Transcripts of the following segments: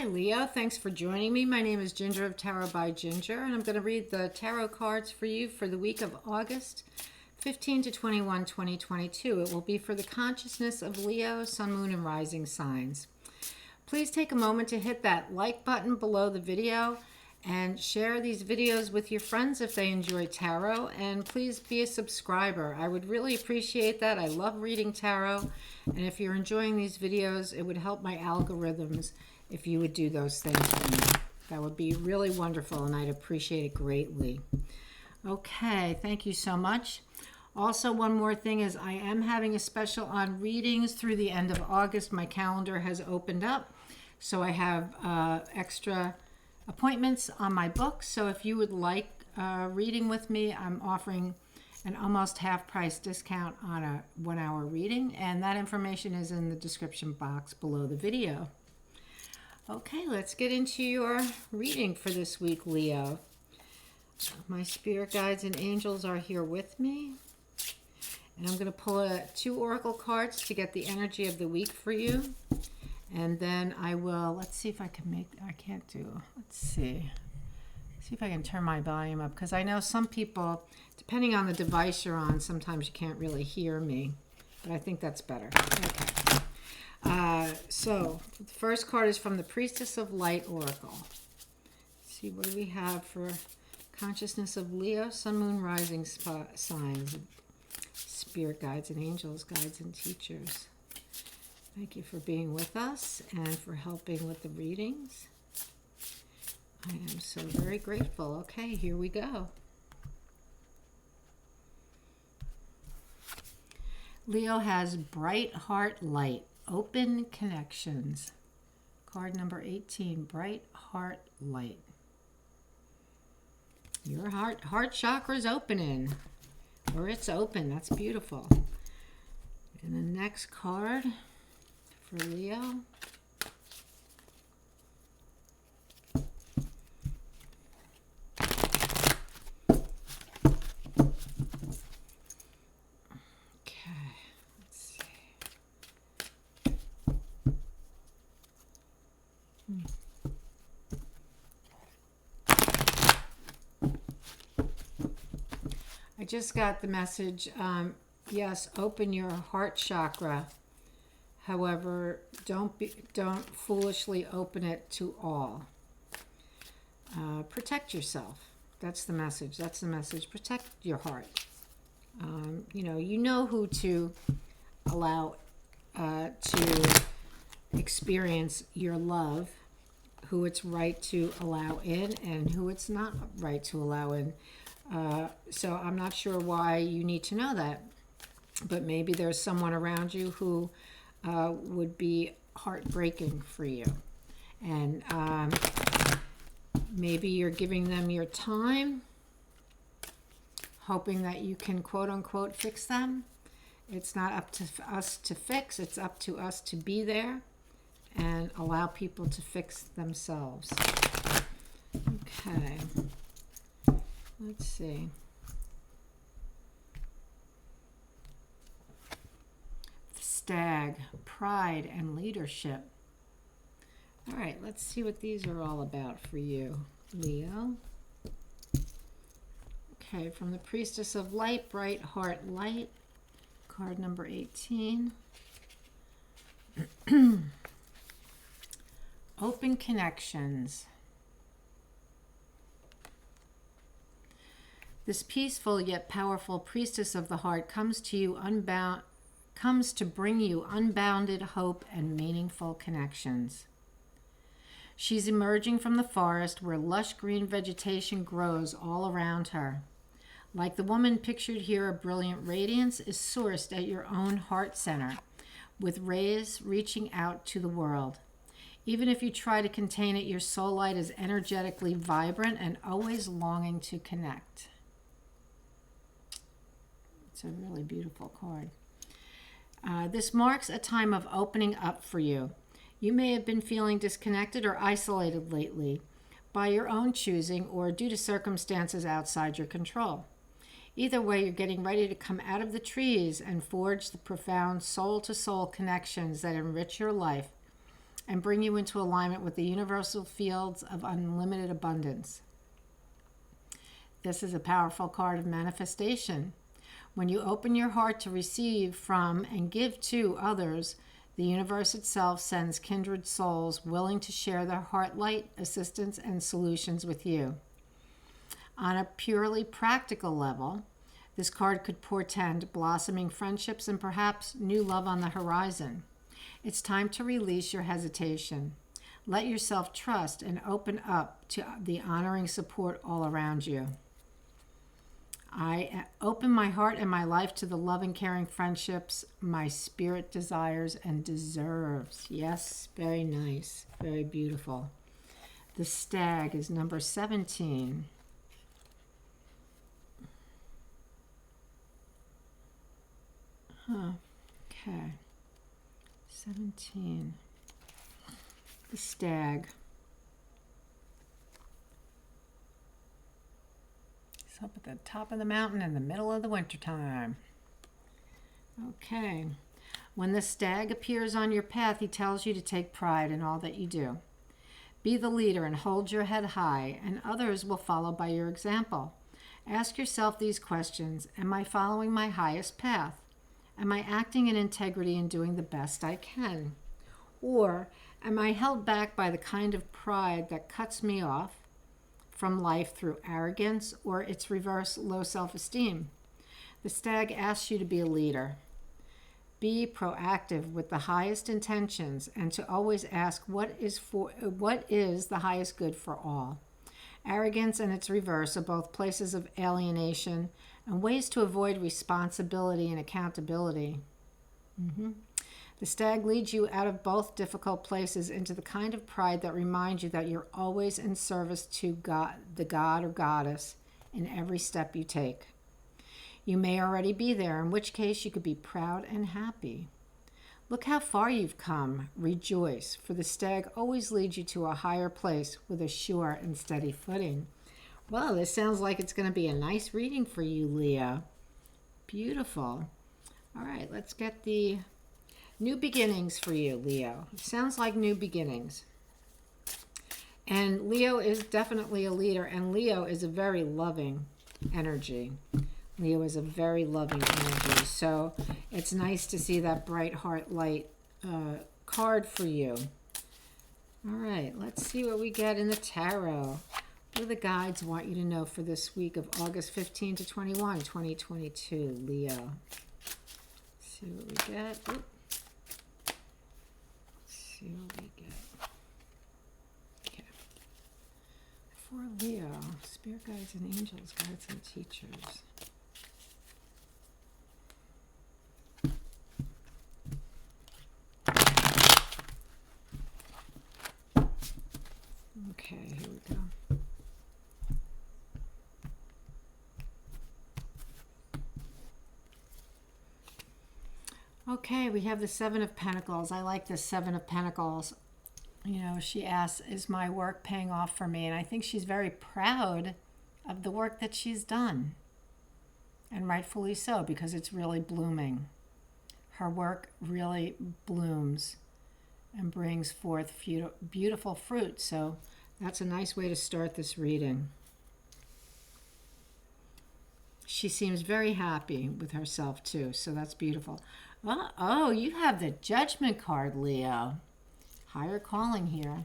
Hi, Leo. Thanks for joining me. My name is Ginger of Tarot by Ginger, and I'm going to read the tarot cards for you for the week of August 15 to 21, 2022. It will be for the consciousness of Leo, Sun, Moon, and Rising signs. Please take a moment to hit that like button below the video and share these videos with your friends if they enjoy tarot, and please be a subscriber. I would really appreciate that. I love reading tarot, and if you're enjoying these videos, it would help my algorithms if you would do those things for me. That would be really wonderful, and I'd appreciate it greatly. Okay, thank you so much. Also, one more thing is I am having a special on readings through the end of August. My calendar has opened up, so I have extra appointments on my book. So if you would like reading with me, I'm offering an almost half price discount on a 1 hour reading, and that information is in the description box below the video. Okay, let's get into your reading for this week, Leo. My spirit guides and angels are here with me. And I'm going to pull 2 oracle cards to get the energy of the week for you. And then I will, let's see if I can let's see if I can turn my volume up. Because I know some people, depending on the device you're on, sometimes you can't really hear me. But I think that's better. Okay. So the first card is from the Priestess of Light Oracle. Let's see, what do we have for consciousness of Leo, Sun, Moon, Rising signs, spirit guides and angels, guides and teachers. Thank you for being with us and for helping with the readings. I am so very grateful. Okay, here we go. Leo has bright heart light. Open connections. Card number 18, bright heart light. Your heart chakra is opening, or it's open. That's beautiful. And the next card for Leo. I just got the message, yes, open your heart chakra. However, don't foolishly open it to all. Protect yourself. That's the message. Protect your heart. You know who to allow to experience your love, who it's right to allow in, and who it's not right to allow in. So I'm not sure why you need to know that, but maybe there's someone around you who would be heartbreaking for you. And maybe you're giving them your time, hoping that you can, quote unquote, fix them. It's not up to us to fix, it's up to us to be there and allow people to fix themselves. Okay. Let's see. The Stag, pride and leadership. All right, let's see what these are all about for you, Leo. Okay, from the Priestess of Light, bright heart light, card number 18. Open connections. This peaceful yet powerful priestess of the heart comes to bring you unbounded hope and meaningful connections. She's emerging from the forest where lush green vegetation grows all around her. Like the woman pictured here, a brilliant radiance is sourced at your own heart center, with rays reaching out to the world. Even if you try to contain it, your soul light is energetically vibrant and always longing to connect. It's a really beautiful card. This marks a time of opening up for you. You may have been feeling disconnected or isolated lately by your own choosing or due to circumstances outside your control. Either way, you're getting ready to come out of the trees and forge the profound soul-to-soul connections that enrich your life and bring you into alignment with the universal fields of unlimited abundance. This is a powerful card of manifestation. When you open your heart to receive from and give to others, the universe itself sends kindred souls willing to share their heart light, assistance, and solutions with you. On a purely practical level, this card could portend blossoming friendships and perhaps new love on the horizon. It's time to release your hesitation. Let yourself trust and open up to the honoring support all around you. I open my heart and my life to the loving, caring friendships my spirit desires and deserves. Yes, very nice, very beautiful. The stag is number 17. Okay. 17. The stag. It's up at the top of the mountain in the middle of the wintertime. Okay. When the stag appears on your path, he tells you to take pride in all that you do. Be the leader and hold your head high, and others will follow by your example. Ask yourself these questions. Am I following my highest path? Am I acting in integrity and doing the best I can? Or am I held back by the kind of pride that cuts me off from life through arrogance or its reverse, low self-esteem? The stag asks you to be a leader. Be proactive with the highest intentions and to always ask what is the highest good for all. Arrogance and its reverse are both places of alienation and ways to avoid responsibility and accountability. The stag leads you out of both difficult places into the kind of pride that reminds you that you're always in service to God, the God or goddess, in every step you take. You may already be there, in which case you could be proud and happy. Look how far you've come. Rejoice, for the stag always leads you to a higher place with a sure and steady footing. Well, this sounds like it's going to be a nice reading for you, Leo. Beautiful. All right, let's get the new beginnings for you, Leo. It sounds like new beginnings. And Leo is definitely a leader, and Leo is a very loving energy. Leo is a very loving energy. So it's nice to see that bright heart light card for you. All right, let's see what we get in the tarot. What do the guides want you to know for this week of August 15 to 21, 2022, Leo? Let's see what we get. Let's see what we get. Okay. For Leo, spirit guides and angels, guides and teachers. Okay, here we go. Okay, we have the Seven of Pentacles. I like the Seven of Pentacles. You know, she asks, is my work paying off for me? And I think she's very proud of the work that she's done. And rightfully so, because it's really blooming. Her work really blooms and brings forth beautiful fruit. So that's a nice way to start this reading. She seems very happy with herself too, so that's beautiful. Oh, you have the Judgment card, Leo. Higher calling here.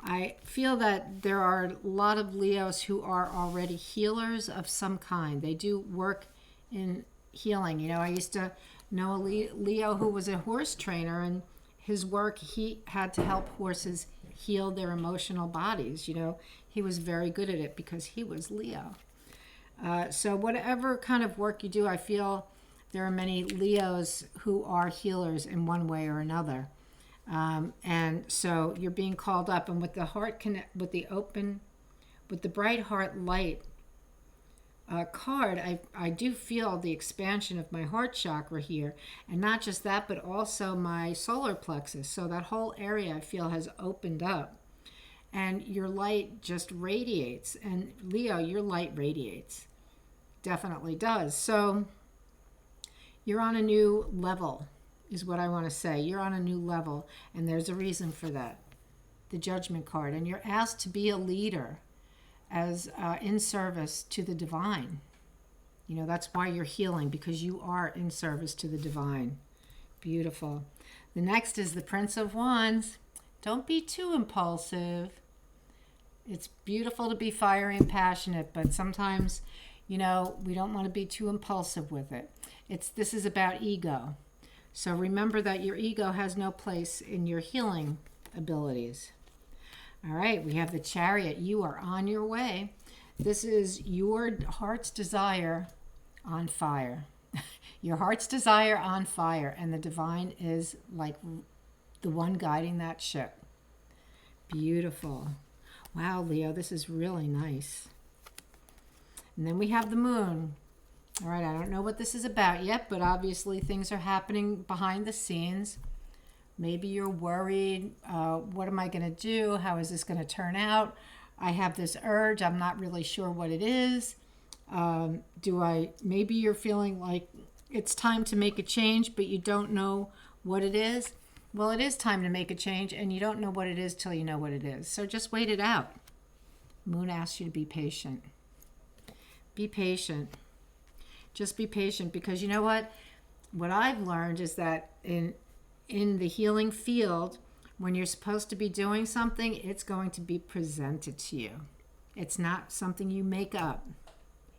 I feel that there are a lot of Leos who are already healers of some kind. They do work in healing. You know, I used to know a Leo who was a horse trainer, and his work, he had to help horses heal their emotional bodies. You know, he was very good at it because he was Leo. So whatever kind of work you do, I feel there are many Leos who are healers in one way or another. And so you're being called up, and with the heart connect, with the bright heart light card, I do feel the expansion of my heart chakra here, and not just that, but also my solar plexus. So that whole area I feel has opened up, and your light just radiates. And Leo, your light radiates, definitely does. So you're on a new level is what I want to say. You're on a new level, and there's a reason for that. The Judgment card. And you're asked to be a leader as in service to the divine. You know, that's why you're healing, because you are in service to the divine. Beautiful. The next is the Prince of Wands. Don't be too impulsive. It's beautiful to be fiery and passionate, but sometimes, you know, we don't want to be too impulsive with it. This is about ego. So remember that your ego has no place in your healing abilities. All right, we have the Chariot. You are on your way. This is your heart's desire on fire. Your heart's desire on fire, and the divine is like the one guiding that ship. Beautiful. Wow, Leo, this is really nice. And then we have the Moon. All right, I don't know what this is about yet, but obviously things are happening behind the scenes. Maybe you're worried. What am I going to do? How is this going to turn out? I have this urge. I'm not really sure what it is. Maybe you're feeling like it's time to make a change, but you don't know what it is. Well, it is time to make a change, and you don't know what it is till you know what it is. So just wait it out. Moon asks you to be patient. Be patient. Just be patient, because you know what? What I've learned is that in the healing field, when you're supposed to be doing something, it's going to be presented to you. It's not something you make up.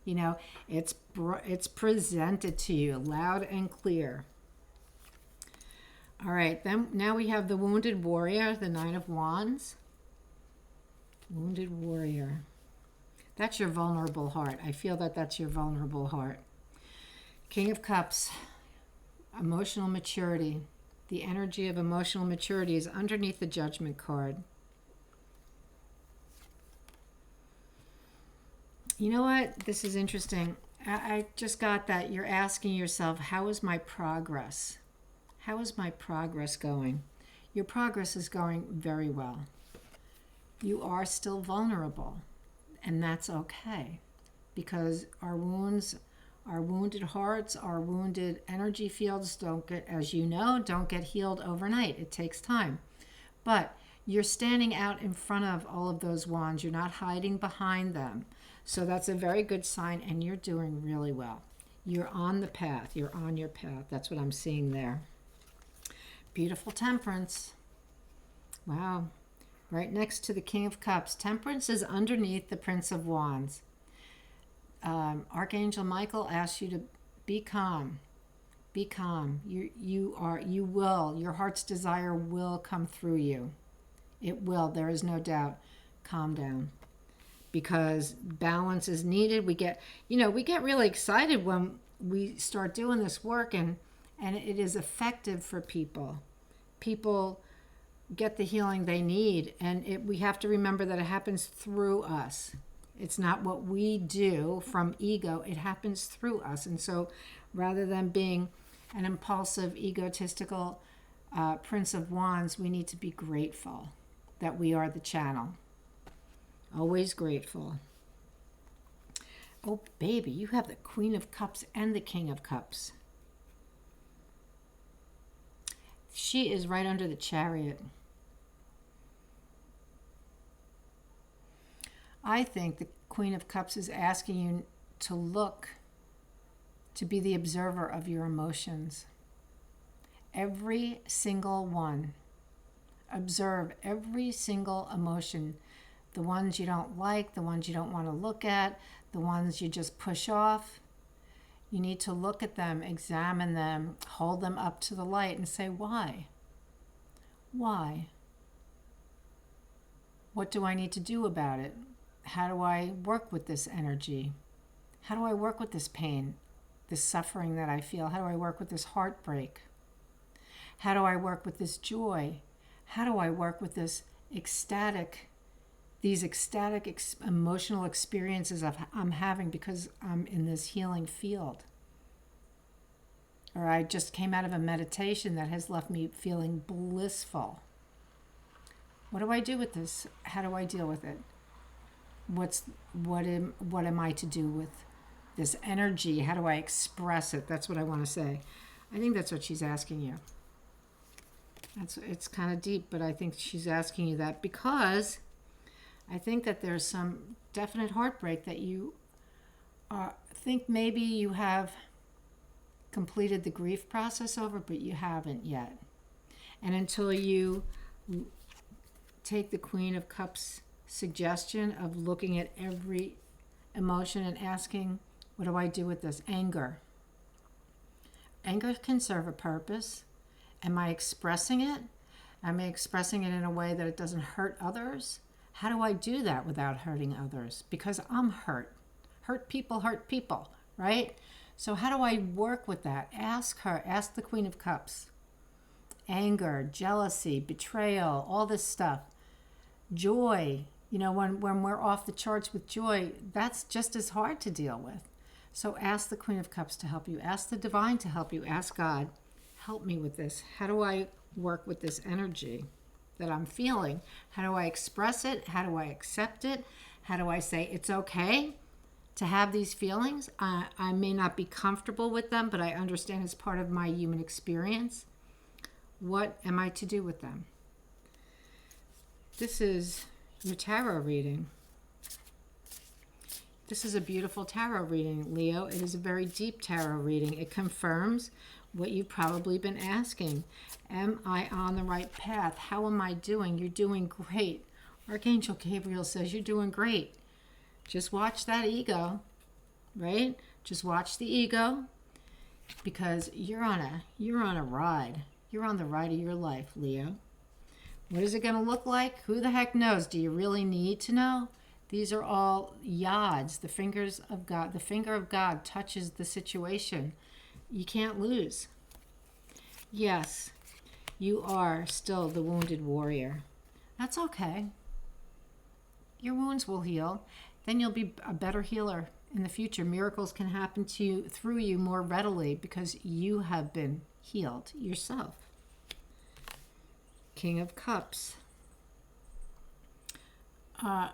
You know, it's presented to you loud and clear. All right, then now we have the Wounded Warrior, the Nine of Wands. Wounded Warrior. That's your vulnerable heart. I feel that that's your vulnerable heart. King of Cups, emotional maturity. The energy of emotional maturity is underneath the Judgment card. You know what? This is interesting. I just got that. You're asking yourself, how is my progress? How is my progress going? Your progress is going very well. You are still vulnerable, and that's okay, because our wounds, our wounded hearts, our wounded energy fields don't get healed overnight. It takes time. But you're standing out in front of all of those wands. You're not hiding behind them. So that's a very good sign, and you're doing really well. You're on the path. You're on your path. That's what I'm seeing there. Beautiful Temperance. Wow. Right next to the King of Cups. Temperance is underneath the Prince of Wands. Archangel Michael asks you to be calm. Be calm. Your heart's desire will come through you. It will. There is no doubt. Calm down. Because balance is needed. We get really excited when we start doing this work, and it is effective for people. People get the healing they need, and we have to remember that it happens through us. It's not what we do from ego. It happens through us. And so rather than being an impulsive, egotistical Prince of Wands, we need to be grateful that we are the channel. Always grateful. Oh, baby, you have the Queen of Cups and the King of Cups. She is right under the Chariot. I think the Queen of Cups is asking you to be the observer of your emotions. Every single one. Observe every single emotion. The ones you don't like, the ones you don't want to look at, the ones you just push off. You need to look at them, examine them, hold them up to the light and say, why? Why? What do I need to do about it? How do I work with this energy? How do I work with this pain, this suffering that I feel? How do I work with this heartbreak? How do I work with this joy? How do I work with these ecstatic emotional experiences I'm having because I'm in this healing field? Or I just came out of a meditation that has left me feeling blissful. What do I do with this? How do I deal with it? What am I to do with this energy? How do I express it? That's what I want to say. I think that's what she's asking you. It's kind of deep, but I think she's asking you that because I think that there's some definite heartbreak that you think maybe you have completed the grief process over, but you haven't yet. And until you take the Queen of Cups suggestion of looking at every emotion and asking, what do I do with this? Anger. Anger can serve a purpose. Am I expressing it? Am I expressing it in a way that it doesn't hurt others? How do I do that without hurting others? Because I'm hurt. Hurt people, right? So how do I work with that? Ask her. Ask the Queen of Cups. Anger, jealousy, betrayal, all this stuff. Joy. You know, when we're off the charts with joy, that's just as hard to deal with. So ask the Queen of Cups to help you. Ask the Divine to help you. Ask God, help me with this. How do I work with this energy that I'm feeling? How do I express it? How do I accept it? How do I say it's okay to have these feelings? I may not be comfortable with them, but I understand it's part of my human experience. What am I to do with them? This is your tarot reading. This is a beautiful tarot reading, Leo. It is a very deep tarot reading. It confirms what you've probably been asking. Am I on the right path? How am I doing? You're doing great. Archangel Gabriel says you're doing great. Just watch that ego, right? Just watch the ego, because you're on a ride. You're on the ride of your life, Leo. What is it going to look like? Who the heck knows? Do you really need to know? These are all yods, the fingers of God. The finger of God touches the situation. You can't lose. Yes, you are still the wounded warrior. That's okay. Your wounds will heal. Then you'll be a better healer in the future. Miracles can happen to you through you more readily because you have been healed yourself. King of Cups.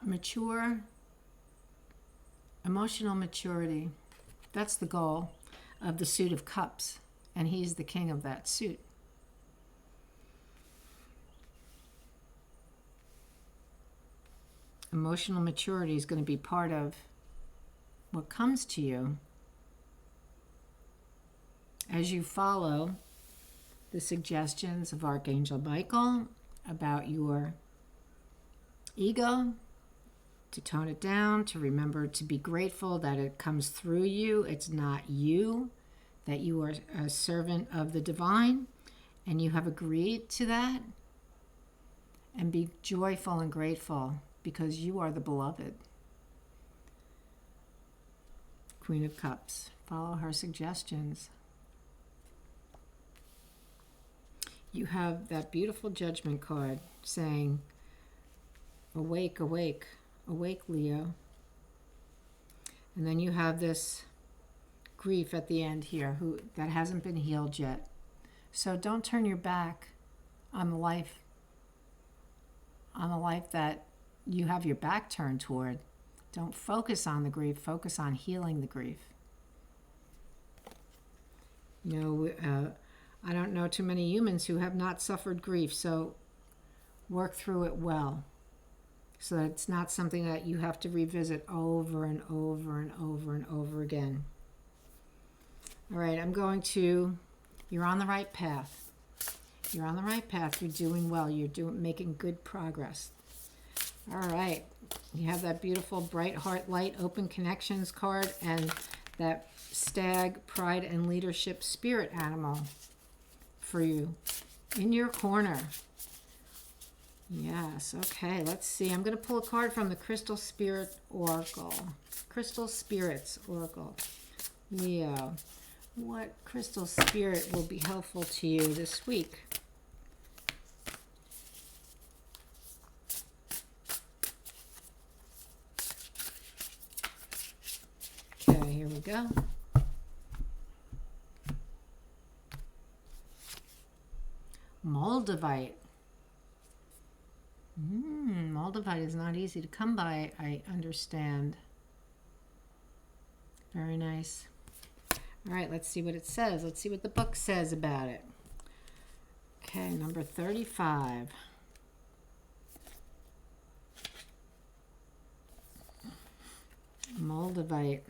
Mature, emotional maturity. That's the goal of the suit of cups, and he's the king of that suit. Emotional maturity is going to be part of what comes to you as you follow the suggestions of Archangel Michael about your ego, to tone it down, to remember to be grateful that it comes through you. It's not you, that you are a servant of the divine, and you have agreed to that. And be joyful and grateful because you are the beloved. Queen of Cups. Follow her suggestions. You have that beautiful Judgment card saying, awake, awake, awake, Leo. And then you have this grief at the end here that hasn't been healed yet. So don't turn your back on the life that you have your back turned toward. Don't focus on the grief. Focus on healing the grief. You know, I don't know too many humans who have not suffered grief, so work through it well, so that it's not something that you have to revisit over and over and over and over again. All right, you're on the right path. You're on the right path. You're doing well. You're making good progress. All right, you have that beautiful bright heart light open connections card and that stag pride and leadership spirit animal for you in your corner. Yes, okay, let's see. I'm going to pull a card from the Crystal Spirit Oracle. Crystal Spirits Oracle. Leo, what crystal spirit will be helpful to you this week? Okay, here we go. Moldavite. Moldavite is not easy to come by, I understand. Very nice. All right, let's see what it says. Let's see what the book says about it. Okay, number 35. Moldavite.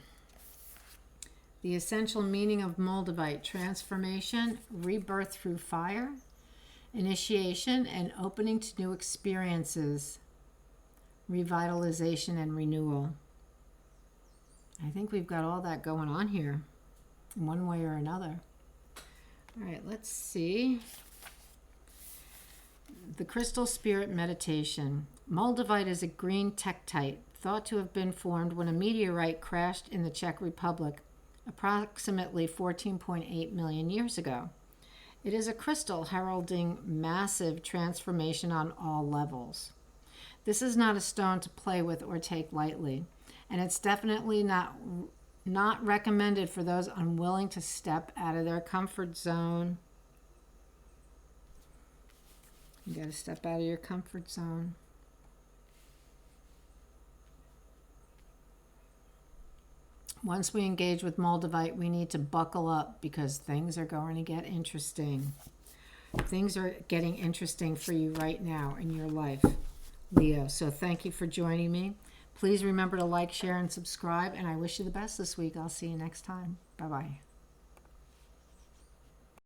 The essential meaning of Moldavite: transformation, rebirth through fire, initiation and opening to new experiences, revitalization and renewal. I think we've got all that going on here in one way or another. All right, let's see. The Crystal Spirit Meditation. Moldavite is a green tektite thought to have been formed when a meteorite crashed in the Czech Republic approximately 14.8 million years ago. It is a crystal heralding massive transformation on all levels. This is not a stone to play with or take lightly, and it's definitely not recommended for those unwilling to step out of their comfort zone. You got to step out of your comfort zone. Once we engage with Moldavite, we need to buckle up because things are going to get interesting. Things are getting interesting for you right now in your life, Leo. So thank you for joining me. Please remember to like, share, and subscribe, and I wish you the best this week. I'll see you next time. Bye-bye.